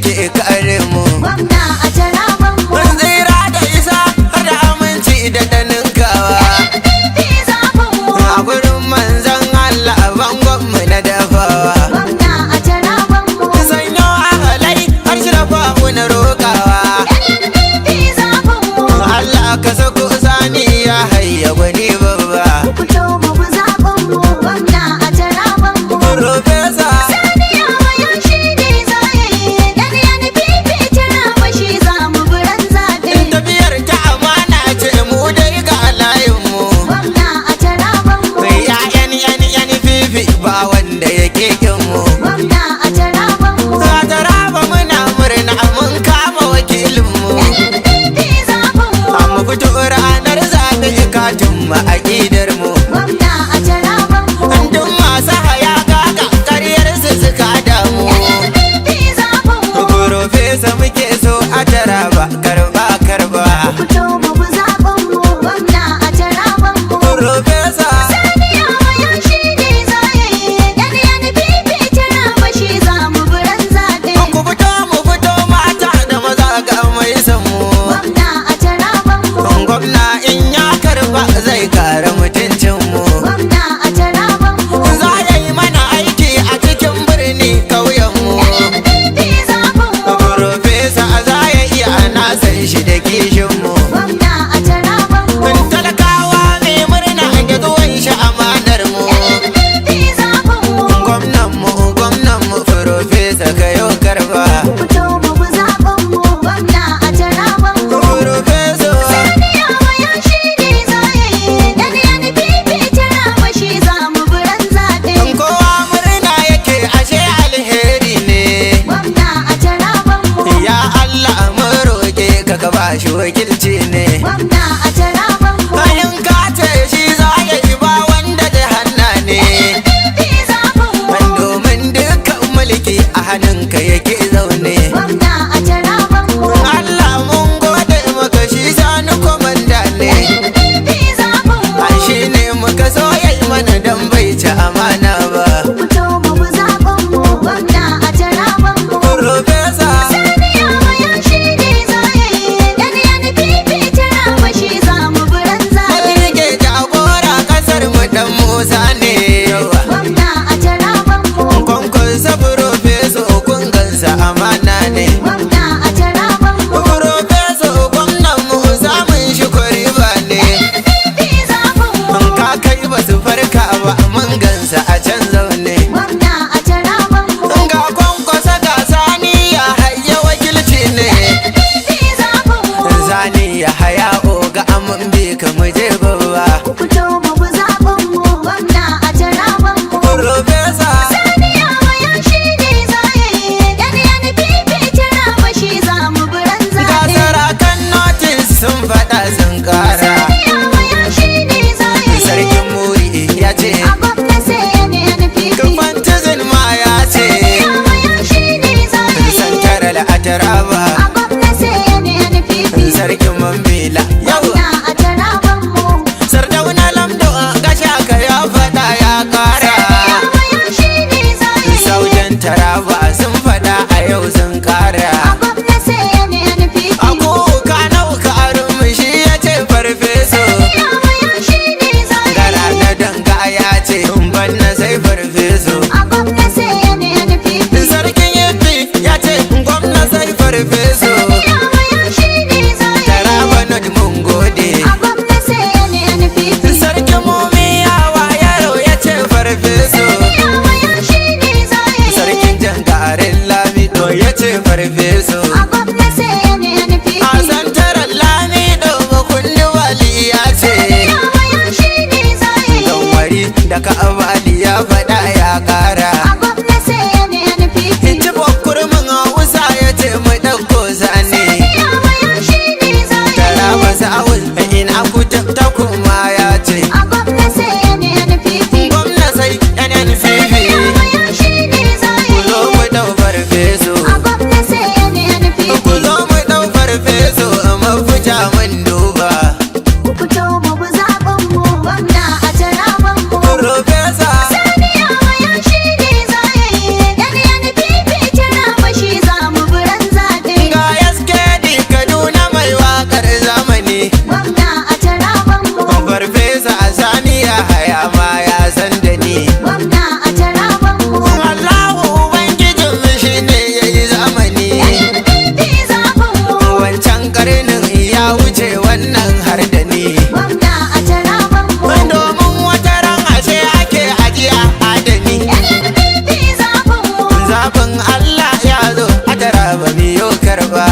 ke kare mu. gwamna a Taraban mu. Mun tsira da isa har da aminci da daninkawa. NNPP zaɓin mu. A gurin manzon Allah bangon mu na dafawa. gwamna a Taraban mu. Sanyo ahalai har shirafa na rokawa. NNPP zaɓin mu. Allah ka sako sani ya hayya gwani babba. ku fito mu bi zaɓin mu. gwamna a Taraban mu. Profesa Sani yayan shi ne za ya yi. NNPP Taraba shi za mu bi ran zaɓe. tafiyar ta amana ce mu dai ga layinmu. gwamna a Taraban mu. Mai ya'yan yan fifi ba wanda yake kinmu. gwamna a Taraban mu. Za ta raba muna murna mun kama wakilinmu. NNPP zaɓin mu. Amma fito ranar zaɓe katinmu a ƙidarmu. gwamna a Taraban mu. Duk masu hayaka ga ƙaryarsu suka damu. NNPP zaɓin mu. Profesa muke so a taraba karba karba. fito mu bi zaɓin mu. gwamna a Taraban mu. Profesa Sani yayan shi ne za ya yi. NNPP Taraba shi za mu bi ran zaɓe. ku fito mu fito mata da maza ga mai samu. gwamna a Taraban mu. Gwamna in ya karba zai kara mutuncinmu. gwamna a Taraban mu. Za ya yi mana aiki a cikin birni ƙauyenmu. NNPP zaɓin mu. Profesa za ya iya ana san shi da kishinmu. gwamna a Taraban mu. Talakawa mai murna da zuwan shi amanar mu. NNPP zaɓin mu. Gwamnanmu Profesa ka yau karba. fito mu bi zaɓin mu. gwamna a Taraban mu. Profesa Sani yayan shi ne za ya yi. NNPP Taraba shi za mu bi ran zaɓe. kowa murna yake ashe alheri ne. gwamna a Taraban mu. Ya Allah mun roƙe ka ka ba shi wakilci ne. gwamna a Taraban mu. Bayan ka ce shi za ya yi ba wanda da hanna ne. NNPP zaɓin mu. Domin dukkan mulki a hannunka yake zaune. gwamna a Taraban mu. Allah mun gode maka shi sani komanda ne. NNPP zaɓin mu. An shi ne muka so ya yi mana dan bai ci amana ba. fito mu bi zaɓin mu. gwamna a Taraban mu. Profesa Sani yayan shi ne za ya yi. NNPP Taraba shi za mu bi ran zaɓe. ke jagora kasar mu dan Musa ne. gwamna a Taraban mu. Kwankwasa Profesa kun gansa amana ne. gwamna a Taraban mu. Profesa gwamnan mu samun shi kwariba ne. NNPP zaɓin mu. Ka kai ba su farka ba mun gansa a can zaune. gwamna a Taraban mu. Ga kwankwasa ga sani ya haya wakilci ne. NNPP zaɓin mu. Sani ya haya oga amin bi ka mu je babba. fito mu bi zaɓin mu. gwamna a Taraban mu. Profesa Sani yayan shi ne za ya yi. NNPP Taraba shi za mu bi ran ga zaɓe. sarakan notice sun faɗa sun ƙara. yayan shi ne za ya yi. Sarkin muri ya ce a gwamna sai NNPP. kafantizin ma ya ce yayan shi ne za ya yi. santaral a taraba. a gwamna sai NNPP. Sarkin mambila yau gwamna a Taraban mu. sardauna lamdo gasha ka ya faɗa ya ƙara. yayan shi ne za ya yi. Saujan taraba sun faɗa a yau sun ƙara. a gwamna sai NNPP. Akuka nauka arum shi ya ce farfeso. yayan shi ne za ya Gara yi. na danga ya ce in banna sai farfeso. a gwamna sai NNPP. Sarkin yafi ya ce gwamna sai farfeso. yayan shi ne za ya yi. Taraba not mun gode. a gwamna sai NNPP. Sarkin mumiyawa yaro ya ce farfeso. yayan shi ne za ya yi. Sarkin jangarin lamido ya ce farfeso. a gwamna sai NNPP. A santarar lamido makulli wali ya ce. yayan shi ne za ya yi. Don wari da ka abali ya faɗa ya ƙara. a gwamna sai NNPP. Ci kurmin hausa ya ce mu ɗauko zane. yayan shi ne za ya yi. Taraba sa'ul ina kuta ta kuma ya ce. a gwamna sai NNPP. Gwamna sai NNPP. yayan shi ne za ya Zo yi. mu ɗau farfeso. a gwamna sai NNPP. karba